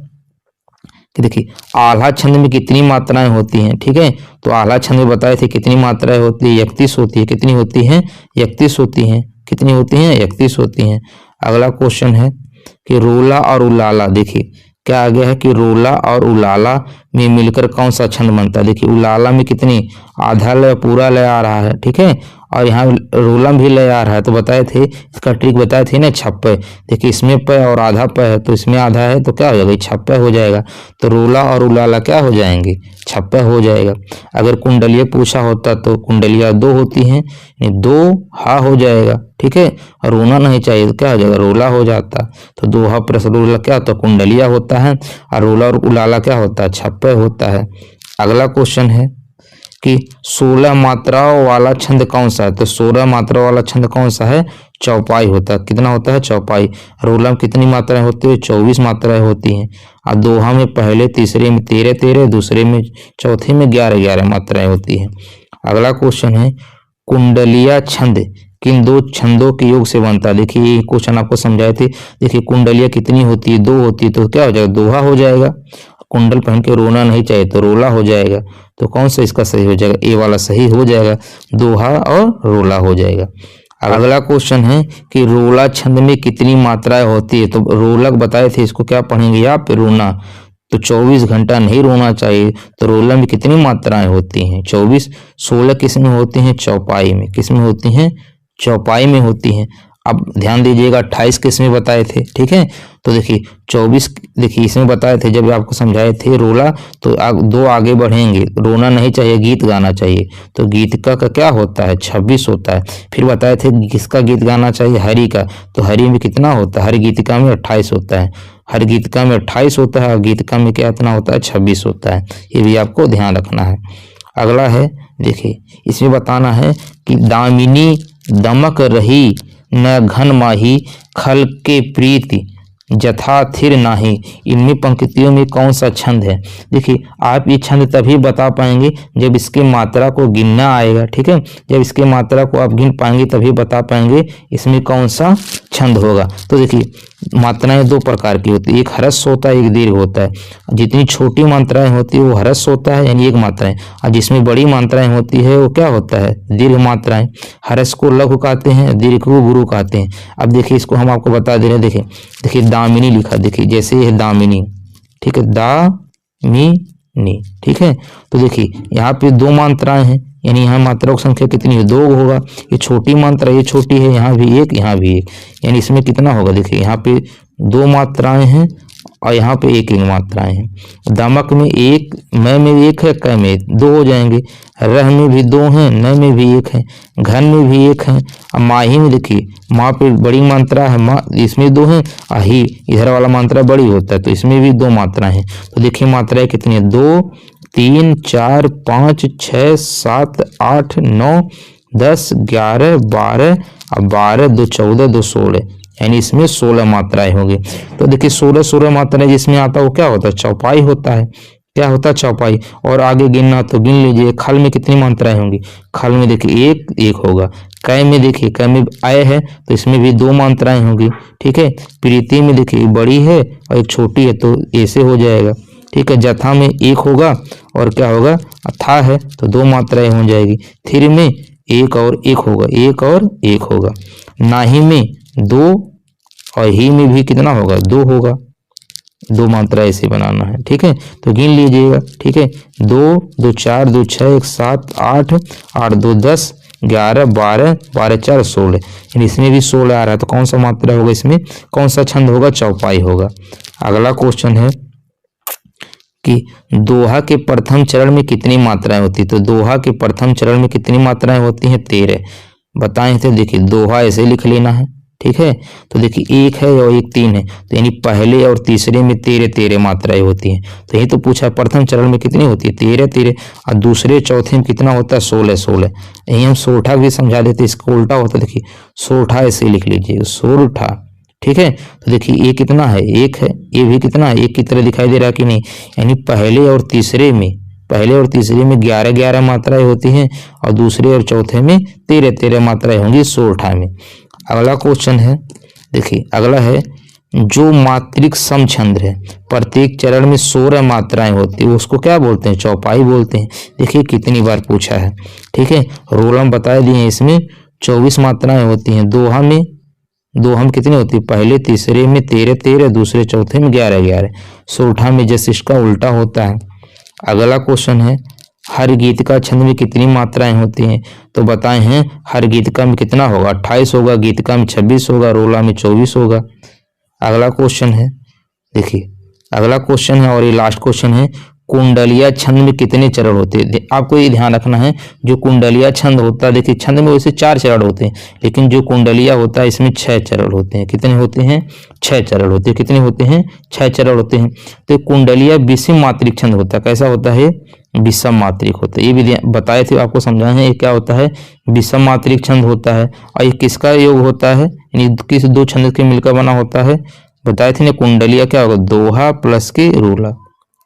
Speaker 1: कि देखिए आल्हा छंद में कितनी मात्राएं होती हैं, ठीक है। तो आल्हा छंद में बताए थे कितनी मात्राएं होती है, 31 होती है। कितनी होती हैं, 31 होती हैं। कितनी होती हैं, 31 होती हैं। अगला क्वेश्चन है कि रोला और उलाला, देखिए क्या आ गया है कि रोला और उलाला में मिलकर कौन सा छंद बनता है। देखिए उलाला में कितनी, आधा लय पूरा लय आ रहा है, ठीक है, और यहाँ रोलम भी लय आ रहा है। तो बताए थे, इसका ट्रिक बताए थे ना, छप्पे। देखिए इसमें प और आधा प है, तो इसमें आधा है, तो क्या हो जाएगा, छप्पे हो जाएगा। तो रोला और उलाला क्या हो जाएंगे, छप्पे हो जाएगा। अगर कुंडलिया पूछा होता तो कुंडलिया 2 होती हैं, 2 हा हो जाएगा, ठीक है। और रोना नहीं चाहिए, तो क्या हो जाएगा, रोला हो जाता। तो दोहा प्लस रोला क्या होता है, कुंडलिया होता है। और रोला और उलाला क्या होता है, छप्पे होता है। अगला क्वेश्चन है कि 16 मात्राओं वाला छंद कौन सा है। तो 16 मात्रा वाला छंद कौन सा है, चौपाई होता है। कितना होता है, चौपाई। रोलम कितनी मात्राएं होती है, 24 मात्राएं होती हैं। और दोहा में पहले तीसरे में 13 13, दूसरे में चौथे में 11 11 मात्राएं होती हैं। अगला क्वेश्चन है कुंडलिया छंद किन 2 छंदों के योग से बनता है। देखिए ये क्वेश्चन आपको समझाए थे। देखिए कुंडलिया कितनी होती है, 2 होती है, तो क्या हो जाएगा, दोहा हो जाएगा। कुंडल पहन के रोना नहीं चाहिए, तो रोला हो जाएगा। तो कौन सा इसका सही हो जाएगा, ए वाला सही हो जाएगा, दोहा और रोला हो जाएगा। अगला क्वेश्चन है कि रोला छंद में कितनी मात्राएं होती है। तो रोलक बताए थे, इसको क्या पढ़ेंगे आप, रोना। तो 24 घंटा नहीं रोना चाहिए, तो रोला में कितनी मात्राएं होती हैं, 24। 16 किस में होती हैं, चौपाई में। किस में होती हैं, चौपाई में होती हैं। अब ध्यान दीजिएगा 28 किस में बताए थे, ठीक है। तो देखिए 24, देखिए इसमें बताए थे, जब आपको समझाए थे रोला, तो 2 आगे बढ़ेंगे, रोना नहीं चाहिए, गीत गाना चाहिए। तो गीत का क्या होता है, 26 होता है। फिर बताए थे किसका गीत गाना चाहिए, हरि का। तो हरि में कितना होता है, हर गीतिका में 28 होता है। हर गीतिका में 28 होता है, और गीतिका में क्या इतना होता है, 26 होता है। ये भी आपको ध्यान रखना है। अगला है, देखिए इसमें बताना है कि दामिनी दमक रही न घन माही, खल के प्रीति जथा थिर नाही। इनमें पंक्तियों में कौन सा छंद है। देखिए आप ये छंद तभी बता पाएंगे जब इसके मात्रा को गिनना आएगा, ठीक है। जब इसके मात्रा को आप गिन पाएंगे तभी बता पाएंगे इसमें कौन सा छंद होगा। तो देखिए मात्राएं 2 प्रकार की होती है, एक ह्रस्व होता है, एक दीर्घ होता है। जितनी छोटी मात्राएं होती है वो ह्रस्व होता है, यानी एक मात्राएं, और जिसमें बड़ी मात्राएं होती है वो क्या होता है, दीर्घ मात्राएं। ह्रस्व को लघु कहते हैं, दीर्घ को गुरु कहते हैं। अब देखिए इसको हम आपको बता दे रहे हैं। देखिए दामिनी लिखा, देखिए जैसे ये दामिनी, ठीक है, दामिनी, ठीक है। तो देखिए यहाँ पे 2 मात्राएं हैं, यानी यहाँ मात्राओं की संख्या कितनी है, 2 होगा। ये छोटी मात्रा, ये छोटी है, यहाँ भी एक, यहाँ भी एक, यानी इसमें कितना होगा। देखिए यहाँ पे 2 मात्राएं हैं और यहाँ पे एक मात्राएं हैं। दमक में 1, मैं में 1 है, क में 2 हो जाएंगे। रह में भी 2 हैं, न में भी 1 है, घन में भी 1 है। अब माही में देखिए माँ पे बड़ी मात्रा है, माँ, इसमें 2 हैं, और ही इधर वाला मात्रा बड़ी होता है, तो इसमें भी 2 मात्राएं हैं। तो देखिए मात्राएं कितनी है, 2 3 4 5 6 7 8 9 10 11 12, और 12 2 14 2 16, यानी इसमें 16 मात्राएं होगी। तो देखिए 16 मात्राएं जिसमें आता है वो क्या होता है, चौपाई होता है। क्या होता है, चौपाई। और आगे गिनना तो गिन लीजिए। खल में कितनी मात्राएं होंगी, खल में देखिए 1 होगा। कै में देखिए, कै में आय है, तो इसमें भी 2 मात्राएं होंगी, ठीक है। प्रीति में देखिए बड़ी है और एक छोटी है, तो ऐसे हो जाएगा, ठीक है। जथा में 1 होगा, और क्या होगा, था है, तो 2 मात्राएं हो जाएगी। थिर में 1 और 1 होगा, 1 और 1 होगा। नाही में 2, और ही में भी कितना होगा, 2 होगा, दो मात्रा ऐसे बनाना है, ठीक है। तो गिन लीजिएगा, ठीक है। 2 2 4 2 6 1 7 8 8 2 10 11 12 12 4 16, यानी इसमें भी 16 आ रहा है। तो कौन सा मात्रा होगा इसमें, कौन सा छंद होगा, चौपाई होगा। अगला क्वेश्चन है कि दोहा के प्रथम चरण में कितनी मात्राएं होती है। तो दोहा के प्रथम चरण में कितनी मात्राएं होती हैं, 13 बताएं। तो देखिए दोहा ऐसे लिख लेना है, ठीक है। तो देखिए 1 है और 1 3 है, तो यानी पहले और तीसरे में 13 13 मात्राएं होती हैं। तो यही तो पूछा प्रथम चरण में कितनी होती है, 13 13, और दूसरे चौथे में कितना होता है, 16 16। यही हम सोठा भी समझा देते, इसको उल्टा होता है। देखिए सोठा ऐसे लिख लीजिए, सोरठा, ठीक है। तो देखिए ये कितना है, 1 है, ये भी कितना है, 1 की तरह दिखाई दे रहा है कि नहीं। यानी पहले और तीसरे में 11 11 मात्राएं होती हैं, और दूसरे और चौथे में 13 13 मात्राएं होंगी सोरठा में। अगला क्वेश्चन है, देखिए अगला है, जो मात्रिक सम छंद है प्रत्येक चरण में 16 मात्राएं होती है, उसको क्या बोलते हैं, चौपाई बोलते हैं। देखिए कितनी बार पूछा है, ठीक है। रोल हम बता दिए, इसमें 24 मात्राएं होती हैं। दोहा में कितनी होती है, पहले तीसरे में 13 13, दूसरे चौथे में 11 11, सोरठा में जैसे इसका उल्टा होता है। अगला क्वेश्चन है, हर गीतिका छंद में कितनी मात्राएं होती हैं। तो बताए हैं हर गीतिका में कितना होगा, 28 होगा, गीतिका में 26 होगा, रोला में 24 होगा। अगला क्वेश्चन है, देखिए अगला क्वेश्चन है और ये लास्ट क्वेश्चन है, कुंडलिया छंद में कितने चरण होते हैं। आपको ये ध्यान रखना है, जो कुंडलिया छंद होता है, देखिए छंद में वैसे 4 चरण होते हैं, लेकिन जो कुंडलिया होता है इसमें 6 चरण होते हैं। कितने होते हैं, 6 चरण होते हैं। कितने होते हैं, 6 चरण होते हैं। तो कुंडलिया विषम मात्रिक छंद होता है। कैसा होता है, विषम मात्रिक होता है। ये भी बताए थे, आपको समझाए हैं। ये क्या होता है, विषम मात्रिक छंद होता है। और ये किसका योग होता है, यानी किस दो छंद के मिलकर बना होता है, बताए थे ना। कुंडलिया क्या होगा, दोहा प्लस के रोला,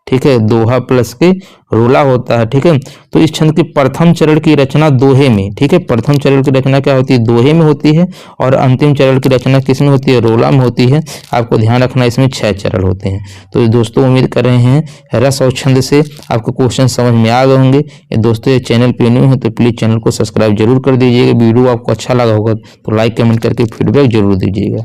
Speaker 1: ठीक है, दोहा प्लस के रोला होता है, ठीक है। तो इस छंद के प्रथम चरण की रचना दोहे में, ठीक है, प्रथम चरण की रचना क्या होती है, दोहे में होती है, और अंतिम चरण की रचना किस में होती है, रोला में होती है। आपको ध्यान रखना, इसमें 6 चरण होते हैं। तो दोस्तों उम्मीद कर रहे हैं रस और छंद से आपको क्वेश्चन समझ में आ गए होंगे। दोस्तों ये चैनल पे न्यू है तो प्लीज़ चैनल को सब्सक्राइब जरूर कर दीजिएगा। वीडियो आपको अच्छा लगा होगा तो लाइक कमेंट करके फीडबैक जरूर दीजिएगा।